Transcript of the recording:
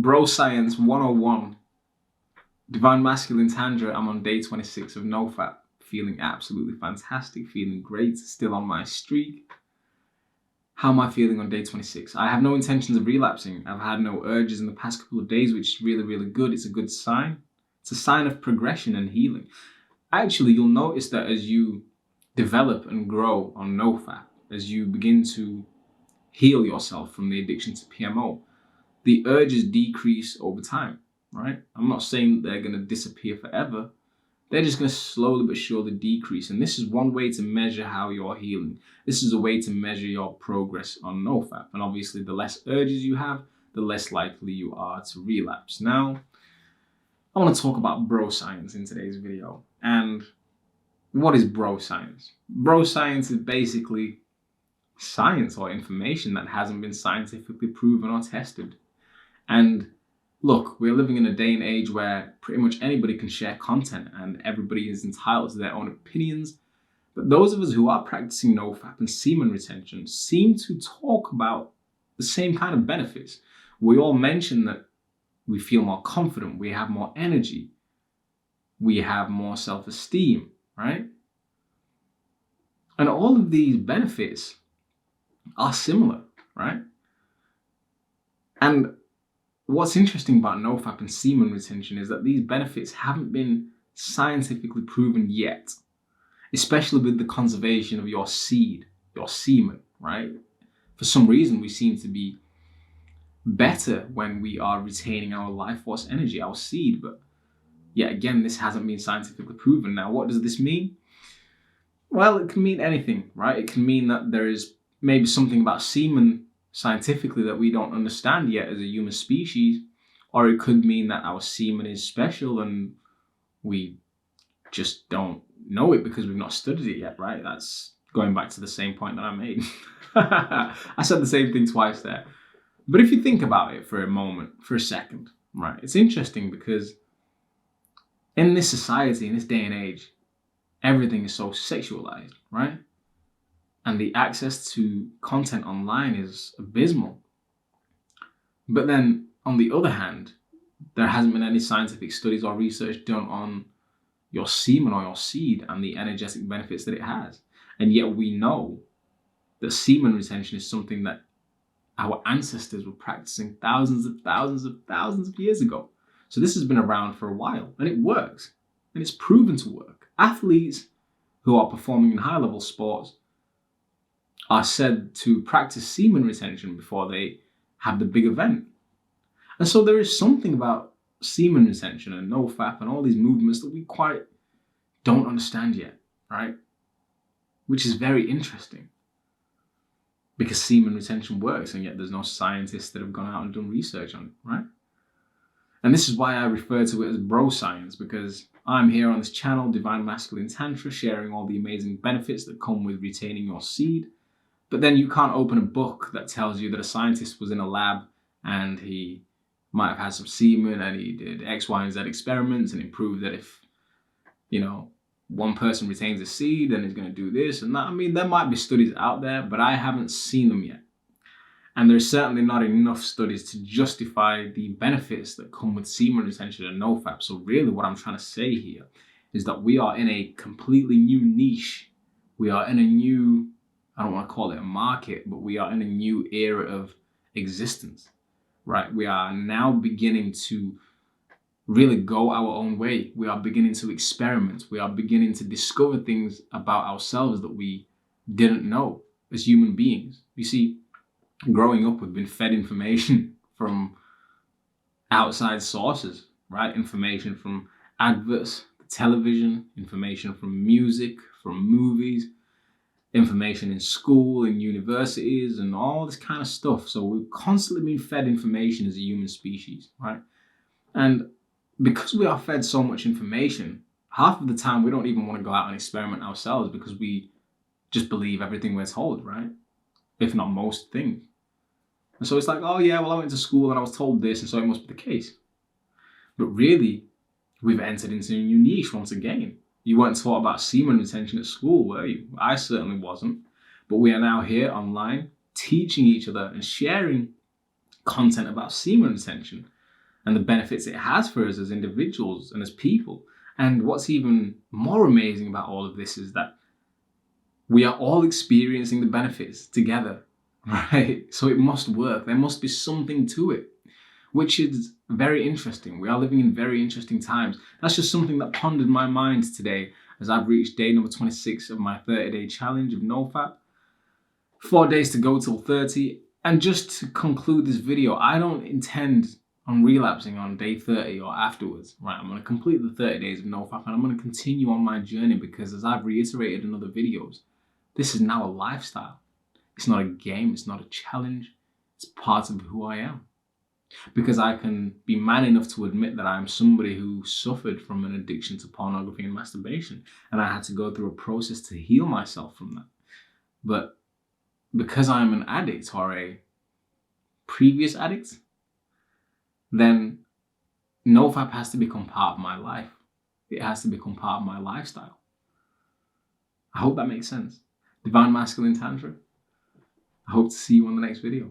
Bro Science 101. Divine Masculine Tantra. I'm on day 26 of NoFap. Feeling absolutely fantastic, feeling great, still on my streak. How am I feeling on day 26? I have no intentions of relapsing. I've had no urges in the past couple of days, which is really, really good. It's a good sign. It's a sign of progression and healing. Actually, you'll notice that as you develop and grow on NoFap, as you begin to heal yourself from the addiction to PMO, the urges decrease over time, right? I'm not saying that they're going to disappear forever. They're just going to slowly but surely decrease. And this is one way to measure how you're healing. This is a way to measure your progress on NoFap. And obviously, the less urges you have, the less likely you are to relapse. Now, I want to talk about bro science in today's video. And what is bro science? Bro science is basically science or information that hasn't been scientifically proven or tested. And look, we're living in a day and age where pretty much anybody can share content and everybody is entitled to their own opinions. But those of us who are practicing NoFap and semen retention seem to talk about the same kind of benefits. We all mention that we feel more confident, we have more energy, we have more self-esteem, right? And all of these benefits are similar, right? And what's interesting about NoFap and semen retention is that these benefits haven't been scientifically proven yet, especially with the conservation of your seed, your semen, right? For some reason, we seem to be better when we are retaining our life force energy, our seed. But yet again, this hasn't been scientifically proven. Now, what does this mean? Well, it can mean anything, right? It can mean that there is maybe something about semen scientifically that we don't understand yet as a human species, or it could mean that our semen is special and we just don't know it because we've not studied it yet, right? That's going back to the same point that I made. I said the same thing twice there. But if you think about it for a moment, for a second, right, it's interesting because in this society, in this day and age, everything is so sexualized, right? And the access to content online is abysmal. But then, on the other hand, there hasn't been any scientific studies or research done on your semen or your seed and the energetic benefits that it has. And yet we know that semen retention is something that our ancestors were practicing thousands of years ago. So this has been around for a while, and it works. And it's proven to work. Athletes who are performing in high-level sports are said to practice semen retention before they have the big event. And so there is something about semen retention and NoFap and all these movements that we quite don't understand yet, right? Which is very interesting because semen retention works, and yet there's no scientists that have gone out and done research on it, right? And this is why I refer to it as bro science, because I'm here on this channel, Divine Masculine Tantra, sharing all the amazing benefits that come with retaining your seed. But then you can't open a book that tells you that a scientist was in a lab and he might have had some semen and he did X, Y, and Z experiments and it proved that if, one person retains a seed, then he's going to do this and that. I mean, there might be studies out there, but I haven't seen them yet. And there's certainly not enough studies to justify the benefits that come with semen retention and NoFap. So really what I'm trying to say here is that we are in a completely new niche. We are in a new, I don't want to call it a market, but we are in a new era of existence, right? We are now beginning to really go our own way. We are beginning to experiment. We are beginning to discover things about ourselves that we didn't know as human beings. You see, growing up, we've been fed information from outside sources, right? Information from adverts, television, information from music, from movies, information in school, in universities, and all this kind of stuff. So we've constantly been fed information as a human species, right? And because we are fed so much information, half of the time we don't even want to go out and experiment ourselves because we just believe everything we're told, right? If not most things. And so it's like, oh yeah, well, I went to school and I was told this, and so it must be the case. But really, we've entered into a new niche once again. You weren't taught about semen retention at school, were you? I certainly wasn't. But we are now here online teaching each other and sharing content about semen retention. and the benefits it has for us as individuals and as people. And what's even more amazing about all of this is that we are all experiencing the benefits together, right? So it must work. There must be something to it, which is very interesting. We are living in very interesting times. That's just something that pondered my mind today as I've reached day number 26 of my 30-day challenge of NoFap. 4 days to go till 30. And just to conclude this video, I don't intend on relapsing on day 30 or afterwards, right? I'm going to complete the 30 days of NoFap and I'm going to continue on my journey because, as I've reiterated in other videos, this is now a lifestyle. It's not a game, it's not a challenge, it's part of who I am. Because I can be man enough to admit that I'm somebody who suffered from an addiction to pornography and masturbation, and I had to go through a process to heal myself from that. But because I'm an addict or a previous addict, then NoFap has to become part of my life. It has to become part of my lifestyle. I hope that makes sense. Divine Masculine Tantra. I hope to see you on the next video.